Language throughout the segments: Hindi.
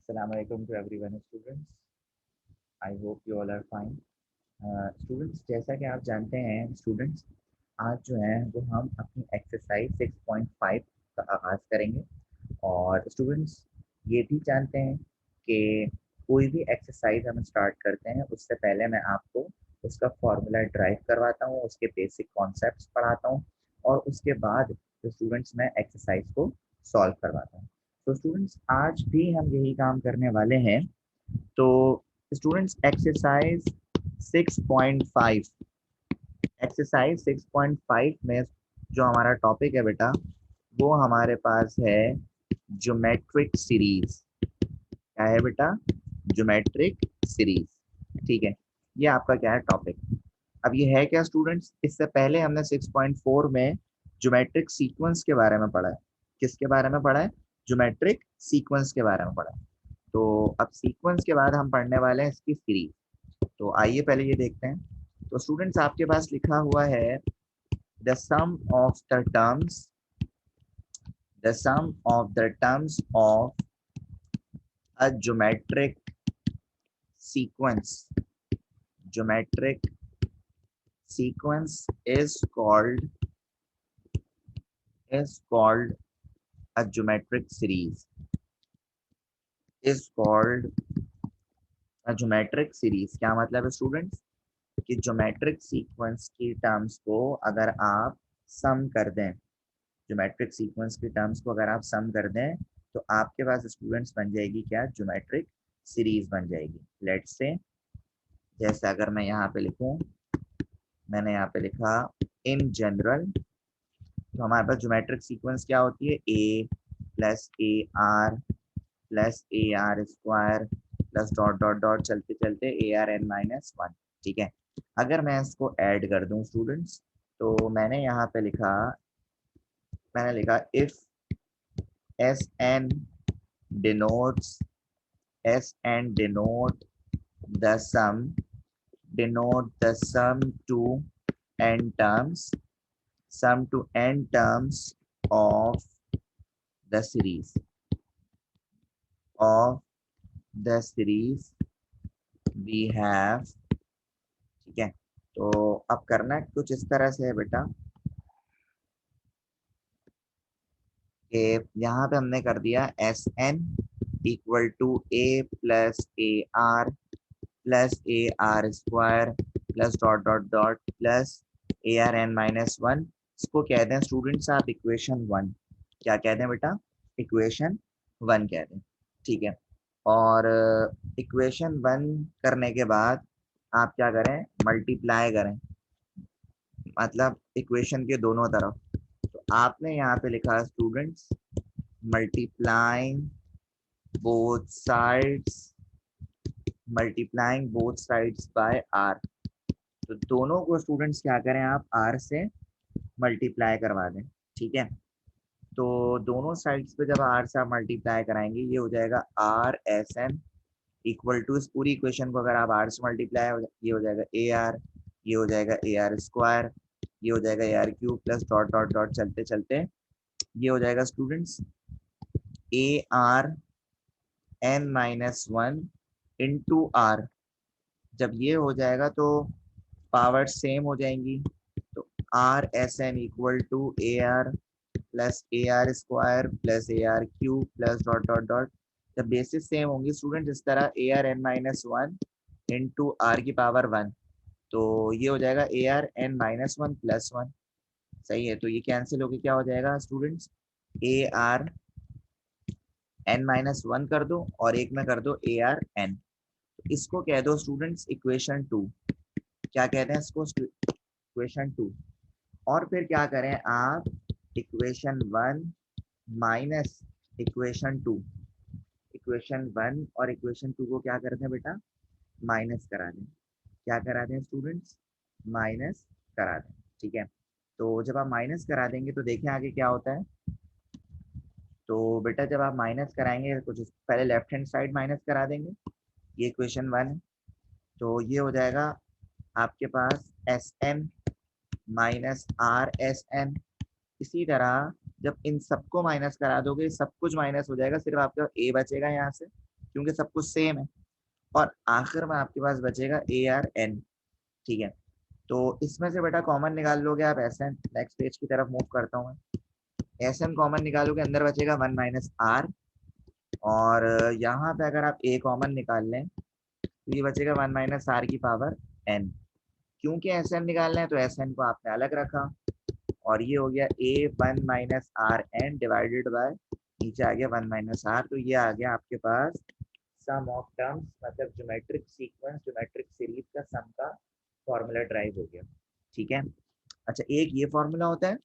Assalamu alaikum to everyone students. I hope you all are fine. Students जैसा कि आप जानते हैं स्टूडेंट्स आज जो है वो हम अपनी एक्सरसाइज 6.5 का आगाज़ करेंगे और स्टूडेंट्स ये भी जानते हैं कि कोई भी एक्सरसाइज हम स्टार्ट करते हैं उससे पहले मैं आपको उसका फॉर्मूला ड्राइव करवाता हूँ, उसके बेसिक कॉन्सेप्ट्स पढ़ाता हूँ और उसके बाद जो स्टूडेंट्स मैं एक्सरसाइज को सॉल्व करवाता हूँ। तो स्टूडेंट्स आज भी हम यही काम करने वाले हैं। तो स्टूडेंट्स एक्सरसाइज 6.5 में जो हमारा टॉपिक है बेटा वो हमारे पास है ज्योमेट्रिक सीरीज। क्या है बेटा? Geometric series. ठीक है, ये आपका क्या है टॉपिक। अब ये है क्या स्टूडेंट्स, इससे पहले हमने 6.4 में ज्योमेट्रिक सीक्वेंस के बारे में पढ़ा है। किसके बारे में पढ़ा है? ज्योमेट्रिक सीक्वेंस के बारे में पढ़ा है। तो अब सीक्वेंस के बाद हम पढ़ने वाले हैं इसकी सीरीज। तो आइए पहले ये देखते हैं। तो स्टूडेंट्स आपके पास लिखा हुआ है the sum of the terms of a sequence geometric sequence is called a geometric series is called a geometric series। क्या मतलब है स्टूडेंट्स कि ज्योमेट्रिक सीक्वेंस की टर्म्स को अगर आप सम कर दें, ज्योमेट्रिक सीक्वेंस की टर्म्स को अगर आप सम कर दें तो आपके पास स्टूडेंट्स बन जाएगी क्या? ज्योमेट्रिक सीरीज बन जाएगी। लेट्स से जैसे अगर मैं यहाँ पे लिखूं, मैंने यहाँ पे लिखा इन जनरल, तो हमारे पास ज्योमेट्रिक सीक्वेंस क्या होती है? A plus A R square plus dot dot dot चलते चलते A R N minus one. ठीक है, अगर मैं इसको ऐड कर दूं स्टूडेंट्स तो मैंने लिखा if S N denotes S N the sum denote the to n terms sum to n terms of the series we have। ठीक है, तो अब करना कुछ इस तरह से है बेटा कि यहाँ पे हमने कर दिया S N equal to A plus A R square plus dot dot dot plus A R N minus one. इसको कहते हैं स्टूडेंट्स आप इक्वेशन वन। क्या कहते हैं बेटा? इक्वेशन वन कहते हैं। ठीक है, और इक्वेशन वन करने के बाद आप क्या करें? मल्टीप्लाई करें, मतलब इक्वेशन के दोनों तरफ। तो आपने यहाँ पे लिखा students multiplying both sides by R. तो दोनों को स्टूडेंट्स क्या करें? आप आर से मल्टीप्लाई करवा दें। ठीक है, तो दोनों साइड्स पे जब आर से आप मल्टीप्लाई कराएंगे ये हो जाएगा R S N equal to, इस पूरी इक्वेशन को अगर आप आर से मल्टीप्लाई, ये हो जाएगा ए आर, ये हो जाएगा ए आर स्क्वायर, ये हो जाएगा A R cube plus dot dot dot चलते चलते ये हो जाएगा students A R N minus one into R. जब ये हो जाएगा तो पावर सेम हो जाएंगी, तो R S N equal to A R plus A R square plus A R cube plus dot dot dot. जब बेसिस सेम होंगी स्टूडेंट इस तरह A R N minus one into R की पावर वन, तो ये हो जाएगा A R N minus one plus one. सही है, तो ये कैंसिल होकर क्या हो जाएगा students? A R N minus one कर दो और एक में कर दो ए आर एन। इसको कह दो स्टूडेंट्स इक्वेशन टू। क्या कहते हैं इसको? Equation two. और फिर क्या करें आप? Equation one minus equation two, equation one और इक्वेशन टू को क्या करते हैं बेटा? माइनस करा दें। क्या करा दें स्टूडेंट्स? माइनस करा दें। ठीक है, तो जब आप माइनस करा देंगे तो देखें आगे क्या होता है। तो बेटा जब आप माइनस कराएंगे कुछ पहले लेफ्ट हैंड साइड माइनस करा देंगे, ये इक्वेशन वन है, तो ये हो जाएगा आपके पास S N minus R S N. इसी तरह जब इन सबको माइनस करा दोगे सब कुछ माइनस हो जाएगा, सिर्फ आपका ए बचेगा यहाँ से, क्योंकि सब कुछ सेम है। और आखिर में आपके पास बचेगा ARN। ठीक है, तो इसमें से बेटा कॉमन निकाल लोगे आप SN। नेक्स्ट पेज की तरफ मूव करता हूँ मैं। SN कॉमन निकालोगे, अंदर बचेगा 1 माइनस R। और यहाँ पे अगर आप A कॉमन निकाल लें तो ये बचेगा 1 माइनस R की पावर N। क्योंकि SN निकालना है तो SN को आपने अलग रखा, और ये हो गया A 1 minus RN divided by, नीचे आ गया 1 माइनस R। तो ये आ गया आपके पास सम ऑफ टर्म्स, मतलब ज्योमेट्रिक सीक्वेंस, ज्योमेट्रिक सीरीज का सम का फॉर्मूला ड्राइव हो गया। ठीक है, अच्छा एक ये फॉर्मूला होता है,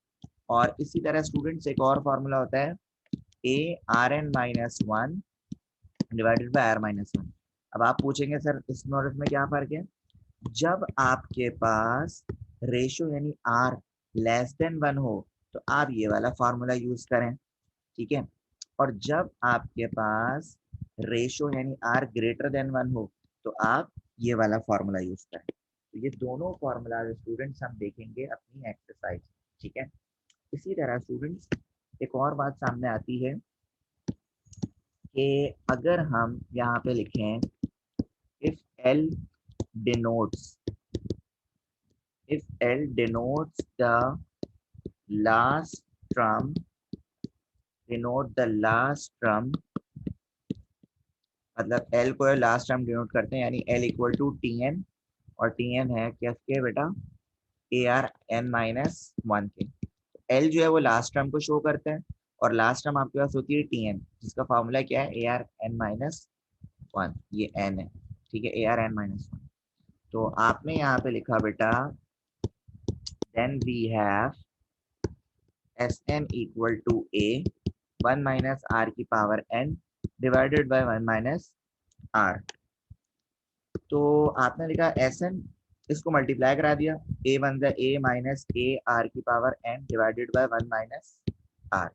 और इसी तरह स्टूडेंट्स एक और फॉर्मूला होता है ARN minus 1 divided by R minus 1। अब आप पूछेंगे सर इसमें और इसमें क्या फर्क है? जब आपके पास रेशो यानी R लेस देन 1 हो तो आप ये वाला फॉर्मूला यूज करें। ठीक है, और जब आपके पास रेशो यानी R ग्रेटर देन 1 हो तो आप ये वाला फॉर्मूला यूज करें। तो ये दोनों फॉर्मूला स्टूडेंट्स हम देखेंगे अपनी एक्सरसाइज। ठीक है, इसी तरह स्टूडेंट्स एक और बात सामने आती है कि अगर हम यहाँ पे लिखें if L denotes the last term, मतलब L को लास्ट टर्म डिनोट करते हैं, यानी L इक्वल टू TN, और TN है क्या के बेटा ARN माइनस 1 के। L जो है वो लास्ट टर्म को शो करता है, और लास्ट टर्म आपके पास होती है TN, जिसका फॉर्मूला क्या है ARN माइनस 1, ये N है। ठीक है, ARN माइनस 1। तो आपने यहाँ पे लिखा बेटा then we have Sn equal to A 1 minus R की power N divided by 1 minus R। तो आपने लिखा Sn, इसको मल्टीप्लाई करा दिया, A बन जाए A माइनस A R की power N divided by 1 minus R।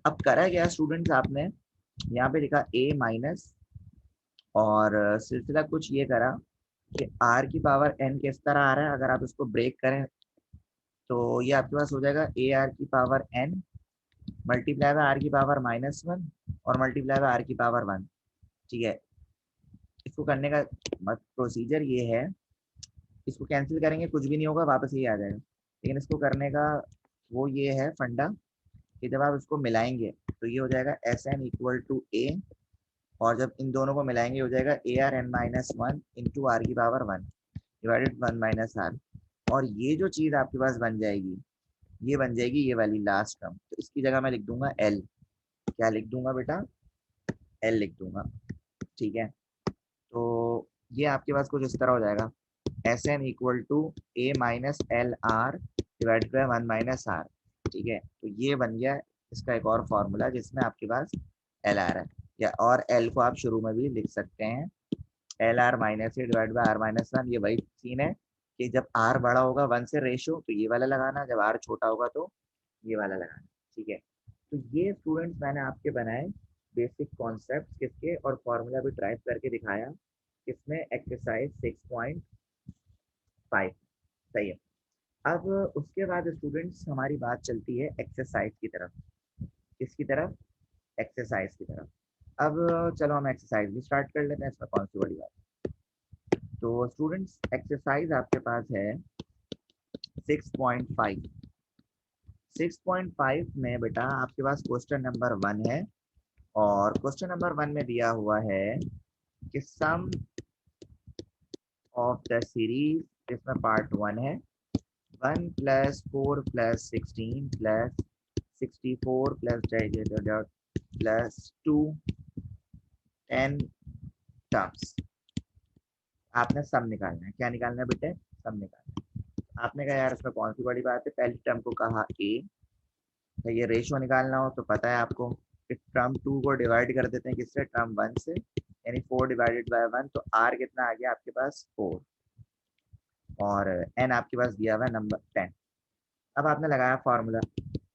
अब करा गया स्टूडेंट्स, आपने यहाँ पे लिखा A माइनस, और सिलसिला कुछ ये करा कि R की पावर N किस तरह आ रहा है, अगर आप इसको ब्रेक करें तो ये आपके पास हो जाएगा AR की power N multiply by R की पावर माइनस 1 और मल्टीप्लाई बाय R की पावर 1। ठीक है, इसको करने का प्रोसीजर ये है, इसको कैंसिल करेंगे कुछ भी नहीं होगा, वापस ये आ जाएगा। लेकिन इसको करने का वो ये है फंडा कि जब आप इसको मिलाएंगे तो ये हो जाएगा Sn इक्वल टू A, और जब इन दोनों को मिलाएंगे हो जाएगा ARN माइनस 1 इंटू R की पावर 1 डिवाइडेड 1 माइनस R। और ये जो चीज़ आपके पास बन जाएगी, ये बन जाएगी ये वाली लास्ट टर्म। तो इसकी जगह मैं लिख दूंगा L। क्या लिख दूंगा बेटा? L लिख दूंगा। ठीक है, तो ये आपके पास कुछ इस तरह हो जाएगा Sn equal to A minus LR divided by 1 minus R। ठीक है, तो ये बन गया इसका एक और फॉर्मूला जिसमें आपके पास L आ रहा है, या और L को आप शुरू में भी लिख सकते हैं LR minus A divide by R minus 1। ये वही सीन है कि जब R बड़ा होगा 1 से रेशो तो ये वाला लगाना, जब R छोटा होगा तो ये वाला लगाना। ठीक है, तो ये स्टूडेंट्स मैंने आपके बनाए बेसिक कॉन्सेप्ट किसके, और फॉर्मूला भी ड्राइव करके दिखाया इसमें एक्सरसाइज 6.5। सही है, अब उसके बाद स्टूडेंट्स हमारी बात चलती है एक्सरसाइज की तरफ। किसकी तरफ? एक्सरसाइज की तरफ। अब चलो हम एक्सरसाइज भी स्टार्ट कर लेते हैं, इसमें कौन सी बड़ी बात है। तो स्टूडेंट्स एक्सरसाइज आपके पास है 6.5। 6.5 में बेटा आपके पास क्वेश्चन नंबर 1 है, और क्वेश्चन नंबर 1 में दिया हुआ है कि सम ऑफ द सीरीज, इसमें पार्ट 1 है 1 plus 4 plus 16 plus 64 plus 2 10 terms. आपने सम निकालना है। क्या निकालना है बेटे? सम निकालना है। आपने कहा यार इसमें कौन सी बड़ी बात है, पहली टर्म को कहा A, तो ये रेशो निकालना हो तो पता है आपको कि टर्म 2 को डिवाइड कर देते हैं किससे? टर्म 1 से, यानी 4 डिवाइडेड बाय 1। तो R कितना आ गया आपके पास? 4, और N आपके पास दिया हुआ है नंबर 10। अब आपने लगाया फॉर्मूला,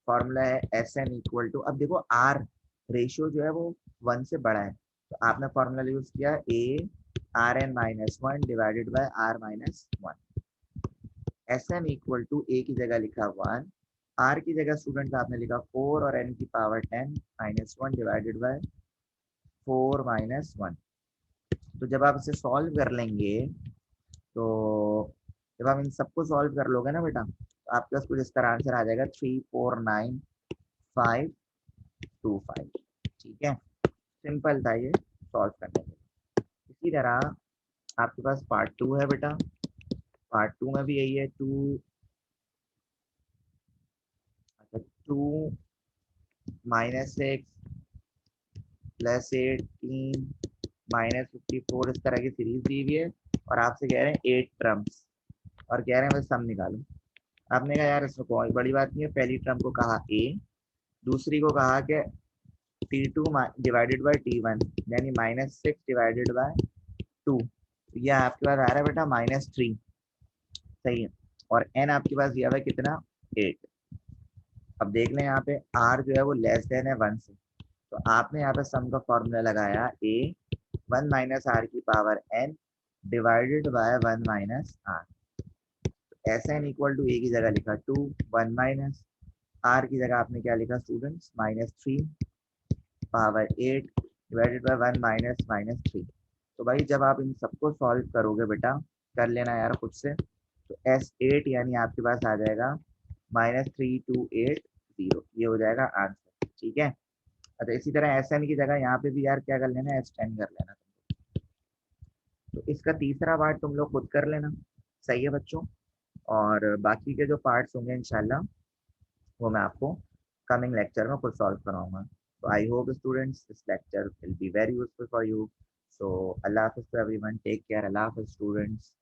फॉर्मूला है Sn इक्वल टू, अब देखो R रेशियो जो है वो 1 से बड़ा है, तो आपने फॉर्मूला यूज किया ARN minus 1 divided by R minus 1। Sn equal to A की जगह लिखा 1, R की जगह स्टूडेंट आपने लिखा 4, और N की पावर 10 माइनस 1 डिवाइडेड बाय 4 - 1। तो जब आप इसे सॉल्व कर लेंगे, तो जब आप इन सबको सॉल्व कर लोगे ना बेटा, तो आपके पास कुछ इस तरह आंसर आ जाएगा 349,525। ठीक है, सिंपल था ये सॉल्व करने के लिए। इसी तरह आपके पास पार्ट 2 है बेटा। पार्ट 2 में भी यही है, 2 - 6 + 18 -54 इस तरह की सीरीज दी हुई है, और आपसे कह रहे हैं 8 टर्म्स, और कह रहे हैं बस सम निकालो। आपने कहा यार इसमें कोई बड़ी बात नहीं है, पहली टर्म को कहा a, दूसरी को कहा कि t2 डिवाइडेड बाई t1, यानी -6 डिवाइडेड बाय 2। यह आपके पास आ रहा है बेटा -3, सही है। और n आपके पास दिया हुआ है कितना, 8। अब देख लें यहाँ पे r जो है वो लेस देन है 1 से, तो आपने यहाँ पे सम का फॉर्मूला लगाया a 1 - r की power n divided by 1 - r। S N equal to A की जगह लिखा 2, 1 माइनस आर की जगह आपने क्या लिखा स्टूडेंट्स, -3 पावर 8 डिवाइडेड बाय 1 -3। तो भाई जब आप इन सबको सॉल्व करोगे बेटा, कर लेना यार खुद से, तो S8 यानी आपके पास आ जाएगा -3280, ये हो जाएगा आंसर। ठीक है, अच्छा इसी तरह SN की जगह यहाँ पे भी यार क्या कर लेना, S10 कर लेना। तो इसका तीसरा पार्ट तुम लोग खुद कर लेना, सही है बच्चों। और बाकी के जो पार्ट्स होंगे इंशाल्लाह वो मैं आपको कमिंग लेक्चर में खुद सॉल्व कराऊंगा। तो I hope students this lecture will be very useful for you. So अल्लाह हाफिज़ टू एवरीवन, टेक केयर, अल्लाह हाफिज़ स्टूडेंट्स।